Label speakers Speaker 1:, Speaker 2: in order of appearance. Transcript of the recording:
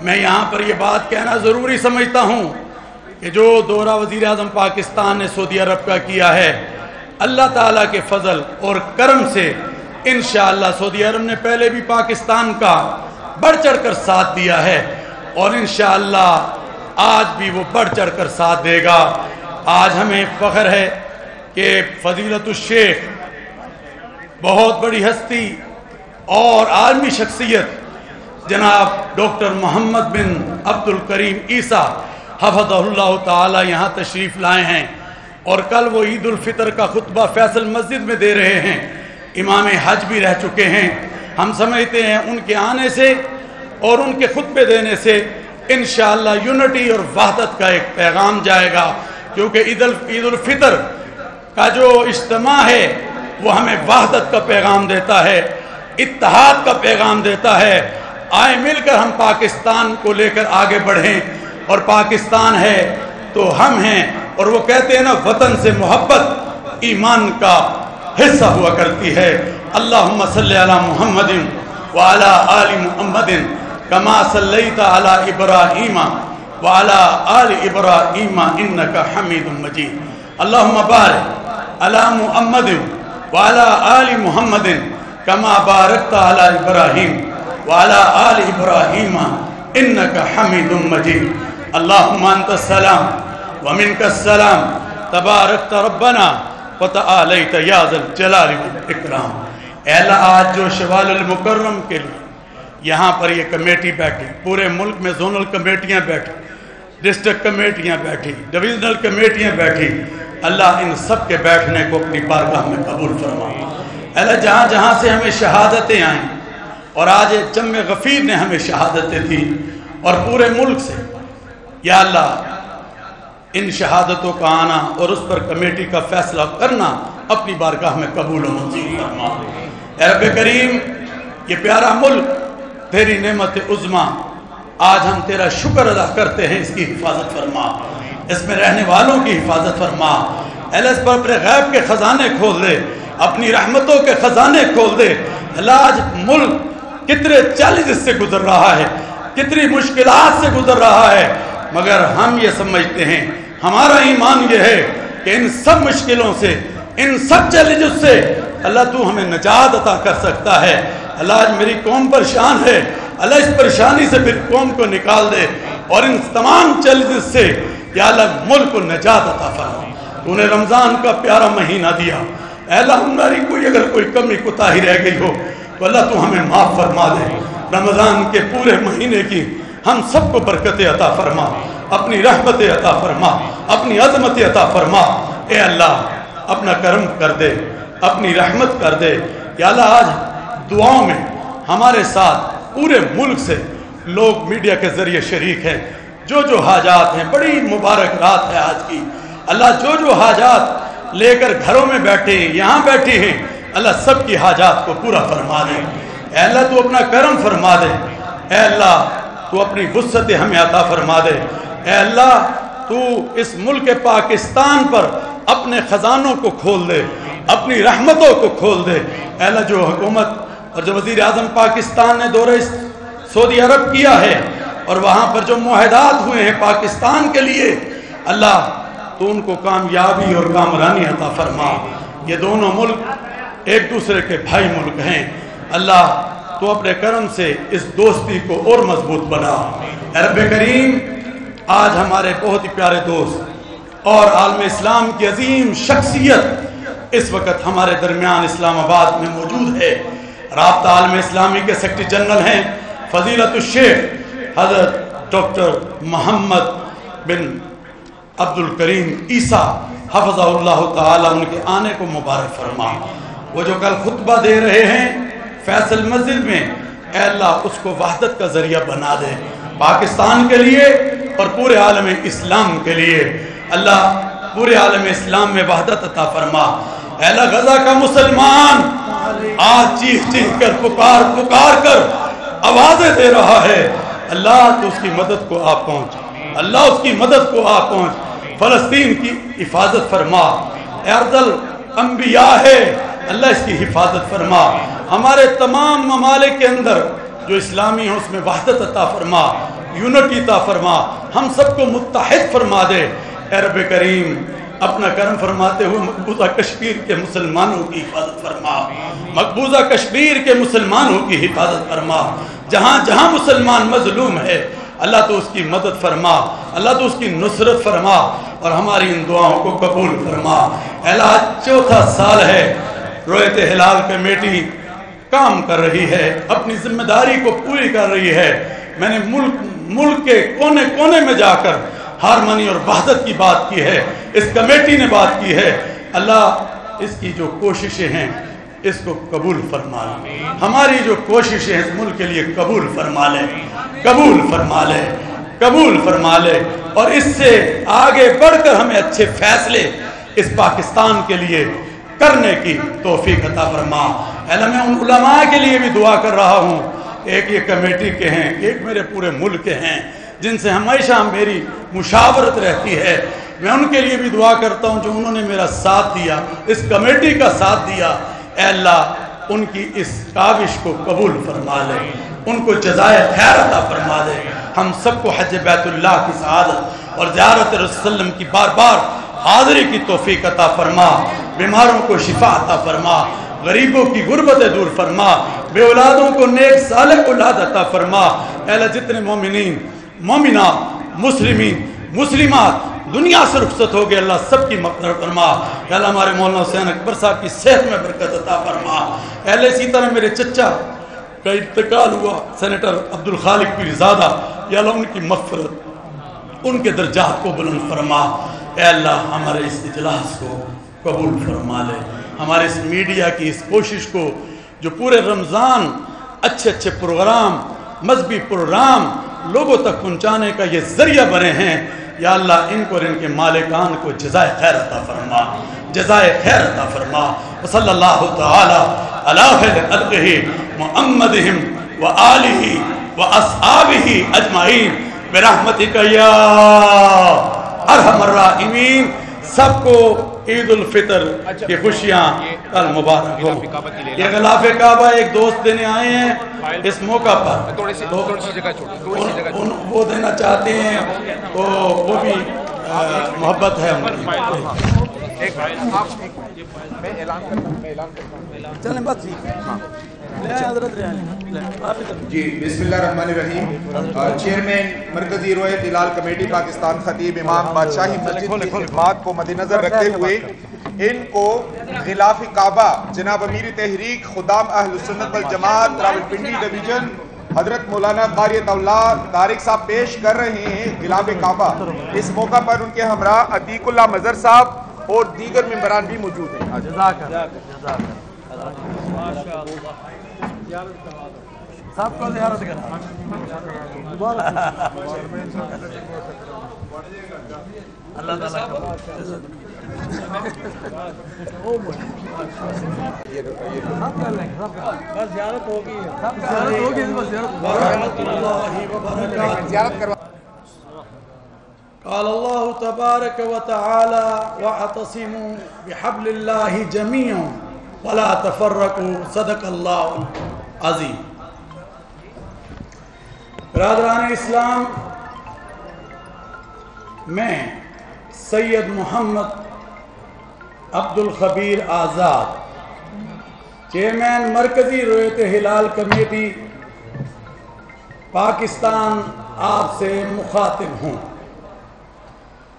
Speaker 1: میں یہاں پر یہ بات کہنا ضروری سمجھتا ہوں کہ جو دورہ وزیر اعظم پاکستان نے سعودی عرب کا کیا ہے، اللہ تعالیٰ کے فضل اور کرم سے انشاءاللہ سعودی عرب نے پہلے بھی پاکستان کا بڑھ چڑھ کر ساتھ دیا ہے، اور انشاءاللہ آج بھی وہ بڑھ چڑھ کر ساتھ دے گا۔ آج ہمیں فخر ہے کہ فضیلت الشیخ، بہت بڑی ہستی اور عالمی شخصیت جناب ڈاکٹر محمد بن عبد الکریم عیسیٰ حفظہ اللہ تعالی یہاں تشریف لائے ہیں، اور کل وہ عید الفطر کا خطبہ فیصل مسجد میں دے رہے ہیں۔ امام حج بھی رہ چکے ہیں۔ ہم سمجھتے ہیں ان کے آنے سے اور ان کے خطبے دینے سے انشاءاللہ یونٹی اور وحدت کا ایک پیغام جائے گا، کیونکہ عید الفطر کا جو اجتماع ہے وہ ہمیں وحدت کا پیغام دیتا ہے، اتحاد کا پیغام دیتا ہے۔ آئے مل کر ہم پاکستان کو لے کر آگے بڑھیں، اور پاکستان ہے تو ہم ہیں، اور وہ کہتے ہیں نا، وطن سے محبت ایمان کا حصہ ہوا کرتی ہے۔ اللہم صلی علی محمد وعلی آل محمد کما صلیت علی ابراہیم وعلی آل ابراہیم انک حمید مجید۔ اللہم بارک علی محمد وعلی آل محمد کما بارکت علی ابراہیم وعلی آل ابراہیم انک حمید مجید۔ اللہم انت السلام ومنک السلام تبارکت ربنا وتعالیت یا ذا الجلال والاکرام۔ اے اللہ، آج جو شوال المکرم کے لیے یہاں پر یہ کمیٹی بیٹھی، پورے ملک میں زونل کمیٹیاں بیٹھی، ڈسٹرکٹ کمیٹیاں بیٹھی، ڈویژنل کمیٹیاں بیٹھی، اللہ ان سب کے بیٹھنے کو اپنی بارگاہ میں قبول فرما۔ اے اللہ، جہاں جہاں سے ہمیں شہادتیں آئیں، اور آج جم غفیر نے ہمیں شہادتیں دی، اور پورے ملک سے، یا اللہ ان شہادتوں کا آنا اور اس پر کمیٹی کا فیصلہ کرنا اپنی بارگاہ میں قبول و منظور فرما۔ اے رب کریم، یہ پیارا ملک تیری نعمت عظمیٰ، آج ہم تیرا شکر ادا کرتے ہیں، اس کی حفاظت فرما، اس میں رہنے والوں کی حفاظت فرما۔ اے اللہ، اس پر اپنے غیب کے خزانے کھول دے، اپنی رحمتوں کے خزانے کھول دے۔ اللہ، آج ملک کتنے چیلنجز سے گزر رہا ہے، کتنی مشکلات سے گزر رہا ہے، مگر ہم یہ سمجھتے ہیں، ہمارا ایمان یہ ہے کہ ان سب مشکلوں سے، ان سب چیلنجز سے اللہ تو ہمیں نجات عطا کر سکتا ہے۔ اللہ، آج میری قوم پریشان ہے، اللہ اس پریشانی سے پھر قوم کو نکال دے، اور ان تمام چیلنجز سے یا اللہ ملک کو نجات عطا فرما۔ تو نے رمضان کا پیارا مہینہ دیا، اے اللہ ہماری اگر کوئی کمی کوتاہی رہ گئی ہو تو اللہ تو ہمیں معاف فرما دے۔ رمضان کے پورے مہینے کی ہم سب کو برکت عطا فرما، اپنی رحمت عطا فرما، اپنی عظمت عطا فرما۔ اے اللہ اپنا کرم کر دے، اپنی رحمت کر دے۔ یا اللہ، آج دعاؤں میں ہمارے ساتھ پورے ملک سے لوگ میڈیا کے ذریعے شریک ہیں، جو جو حاجات ہیں، بڑی مبارک رات ہے آج کی۔ اللہ، جو جو حاجات لے کر گھروں میں بیٹھے ہیں، یہاں بیٹھے ہیں، اللہ سب کی حاجات کو پورا فرما دے۔ اے اللہ تو اپنا کرم فرما دے، اے اللہ تو اپنی وسعت ہمیں عطا فرما دے۔ اے اللہ تو اس ملک پاکستان پر اپنے خزانوں کو کھول دے، اپنی رحمتوں کو کھول دے۔ اے اللہ، جو حکومت اور جو وزیر اعظم پاکستان نے دورہ سعودی عرب کیا ہے، اور وہاں پر جو معاہدات ہوئے ہیں پاکستان کے لیے، اللہ تو ان کو کامیابی اور کامرانی عطا فرما۔ یہ دونوں ملک ایک دوسرے کے بھائی ملک ہیں، اللہ تو اپنے کرم سے اس دوستی کو اور مضبوط بنا۔ اے رب کریم، آج ہمارے بہت ہی پیارے دوست اور عالم اسلام کی عظیم شخصیت اس وقت ہمارے درمیان اسلام آباد میں موجود ہے۔ رابطہ عالم اسلامی کے سیکرٹری جنرل ہیں فضیلت الشیخ حضرت ڈاکٹر محمد بن عبد الکریم عیسیٰ حفظہ اللہ تعالی، ان کے آنے کو مبارک فرما۔ وہ جو کل خطبہ دے رہے ہیں فیصل مسجد میں، اے اللہ اس کو وحدت کا ذریعہ بنا دے، پاکستان کے لیے اور پورے عالم اسلام کے لیے۔ اللہ پورے عالم اسلام میں وحدت عطا فرما۔ اے اللہ غزہ کا مسلمان آج چیخ چیخ کر پکار پکار کر آوازیں دے رہا ہے، اللہ تو اس کی مدد کو آپ پہنچ، اللہ اس کی مدد کو آپ پہنچ، فلسطین کی حفاظت فرما۔ اے ارض الانبیاء ہے، اللہ اس کی حفاظت فرما۔ ہمارے تمام ممالک کے اندر جو اسلامی ہیں اس میں وحدت عطا فرما، یونٹی عطا فرما، ہم سب کو متحد فرما دے۔ اے رب کریم اپنا کرم فرماتے ہوئے مقبوضہ کشمیر کے مسلمانوں کی حفاظت فرما، مقبوضہ کشمیر کے مسلمانوں کی حفاظت فرما، جہاں جہاں مسلمان مظلوم ہے اللہ تو اس کی مدد فرما، اللہ تو اس کی نصرت فرما، اور ہماری ان دعاؤں کو قبول فرما۔ اے اللہ چوتھا سال ہے رویت ہلال کمیٹی کام کر رہی ہے، اپنی ذمہ داری کو پوری کر رہی ہے۔ میں نے ملک کے کونے کونے میں جا کر ہارمنی اور وحدت کی بات کی ہے، اس کمیٹی نے بات کی ہے۔ اللہ اس کی جو کوششیں ہیں اس کو قبول فرما لے، ہماری جو کوششیں ہیں اس ملک کے لیے قبول فرما لے، قبول فرما لے، قبول فرما لے، اور اس سے آگے بڑھ کر ہمیں اچھے فیصلے اس پاکستان کے لیے کرنے کی توفیق عطا فرما۔ اللہ میں ان علماء کے لیے بھی دعا کر رہا ہوں، ایک یہ کمیٹی کے ہیں، ایک میرے پورے ملک کے ہیں جن سے ہمیشہ میری مشاورت رہتی ہے، میں ان کے لیے بھی دعا کرتا ہوں جو انہوں نے میرا ساتھ دیا، اس کمیٹی کا ساتھ دیا۔ اے اللہ ان کی اس کاوش کو قبول فرما لے، ان کو جزائے خیر عطا فرما دے، ہم سب کو حج بیت اللہ کی سعادت اور زیارت رسول صلی اللہ علیہ وسلم کی بار بار حاضری کی توفیق عطا فرما، بیماروں کو شفا عطا فرما، غریبوں کی غربت دور فرما، بے اولادوں کو نیک صالح اولاد عطا فرما۔ اے اللہ جتنے مومنین، مومنات، مسلمین، مسلمات دنیا سے رخصت ہو گئے اللہ سب کی مغفرت فرما۔ اے اللہ ہمارے مولانا حسین اکبر صاحب کی صحت میں برکت عطا فرما۔ اے اللہ اسی طرح میرے چچا کا انتقال ہوا سینیٹر عبدالخالق پیرزادہ، یا اللہ ان کی مغفرت، ان کے درجات کو بلند فرما۔ اے اللہ ہمارے اس اجلاس کو قبول فرما لے، ہمارے اس میڈیا کی اس کوشش کو جو پورے رمضان اچھے اچھے پروگرام، مذہبی پروگرام لوگوں تک پہنچانے کا یہ ذریعہ بنے ہیں، یا اللہ ان کو اور ان کے مالکان کو جزائے خیر عطا فرما، جزائے خیر عطا فرما۔ وصلی اللہ تعالی علی خیر خلقہ محمدہم وآلہ واصحابہ اجمعین برحمتک یا ارحم الراحمین۔ سب کو عید الفطر کی خوشیاں کل مبارک ہو۔ یہ غلاف کعبہ ایک دوست دینے آئے ہیں اس موقع پر، وہ دینا چاہتے ہیں تو وہ بھی محبت ہے ان کی۔ چلیں بس
Speaker 2: جی بسم اللہ الرحمن الرحیم۔ چیئرمین مرکزی رویت ہلال کمیٹی پاکستان خطیب امام بادشاہی مسجد کی خدمات کو مد نظر رکھتے ہوئے ان کو غلاف کعبہ جناب امیر تحریک خدام اہل سنت والجماعت راولپنڈی ڈویژن حضرت مولانا قاری اللہ طارق صاحب پیش کر رہے ہیں غلاف کعبہ۔ اس موقع پر ان کے ہمراہ عتیق اللہ مظہر صاحب اور دیگر ممبران بھی موجود ہیں۔
Speaker 1: سب کو زیارت کرنا اللہ تعالیٰ زیارت ہوگی، قال اللہ تبارک وتعالی واعتصموا بحبل اللہ جميعا ولا تفرقوا صدق اللہ عظیم۔ برادران اسلام، میں سید محمد عبدالخبیر آزاد چیئرمین مرکزی رویت ہلال کمیٹی پاکستان آپ سے مخاطب ہوں۔